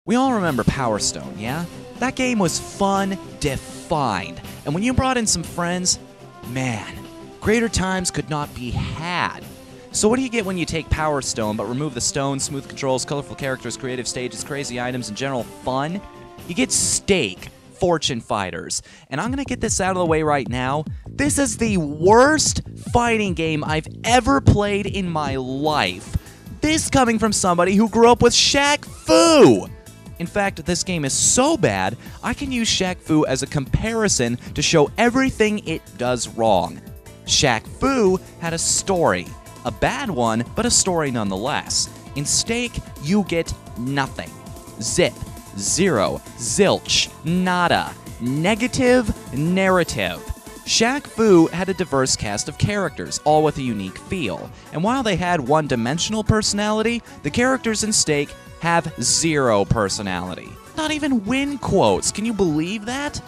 We all remember Power Stone, yeah? That game was fun, defined. And when you brought in some friends, man, greater times could not be had. So what do you get when you take Power Stone but remove the stone, smooth controls, colorful characters, creative stages, crazy items, and general fun? You get Stake, Fortune Fighters. And I'm gonna get this out of the way right now. This is the worst fighting game I've ever played in my life. This coming from somebody who grew up with Shaq Fu! In fact, this game is so bad, I can use Shaq Fu as a comparison to show everything it does wrong. Shaq Fu had a story. A bad one, but a story nonetheless. In Stake, you get nothing. Zip. Zero. Zilch. Nada. Negative narrative. Shaq Fu had a diverse cast of characters, all with a unique feel. And while they had one-dimensional personality, the characters in Stake have zero personality. Not even win quotes, can you believe that?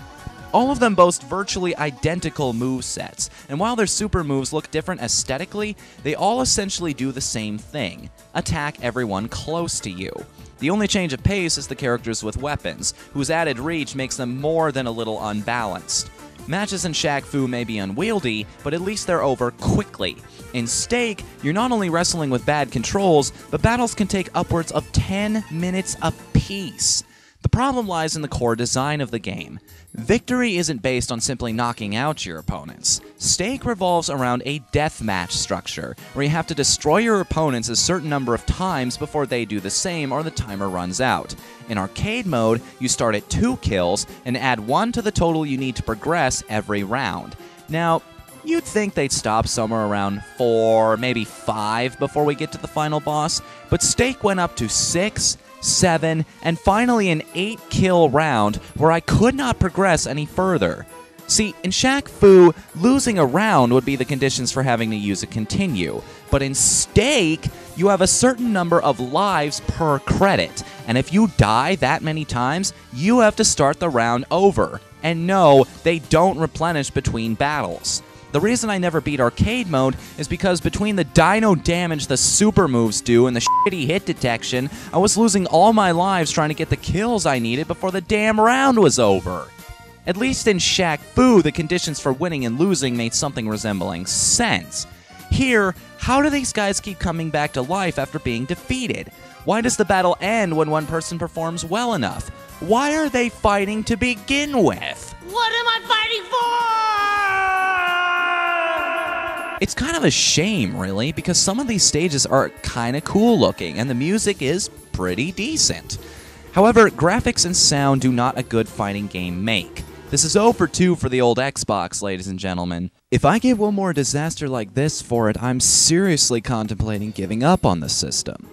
All of them boast virtually identical movesets, and while their super moves look different aesthetically, they all essentially do the same thing: attack everyone close to you. The only change of pace is the characters with weapons, whose added reach makes them more than a little unbalanced. Matches in Shaq Fu may be unwieldy, but at least they're over quickly. In Stake, you're not only wrestling with bad controls, but battles can take upwards of 10 minutes apiece. The problem lies in the core design of the game. Victory isn't based on simply knocking out your opponents. Stake revolves around a deathmatch structure, where you have to destroy your opponents a certain number of times before they do the same or the timer runs out. In arcade mode, you start at 2 kills and add 1 to the total you need to progress every round. Now, you'd think they'd stop somewhere around 4, maybe 5 before we get to the final boss, but Stake went up to 6, 7, and finally an 8-kill round where I could not progress any further. See, in Shaq Fu, losing a round would be the conditions for having to use a continue, but in Stake, you have a certain number of lives per credit, and if you die that many times, you have to start the round over. And no, they don't replenish between battles. The reason I never beat arcade mode is because between the dino damage the super moves do and the shitty hit detection, I was losing all my lives trying to get the kills I needed before the damn round was over. At least in Shaq Fu, the conditions for winning and losing made something resembling sense. Here, how do these guys keep coming back to life after being defeated? Why does the battle end when one person performs well enough? Why are they fighting to begin with? What am I fighting for? It's kind of a shame, really, because some of these stages are kinda cool looking, and the music is pretty decent. However, graphics and sound do not a good fighting game make. This is 0 for 2 for the old Xbox, ladies and gentlemen. If I get one more disaster like this for it, I'm seriously contemplating giving up on the system.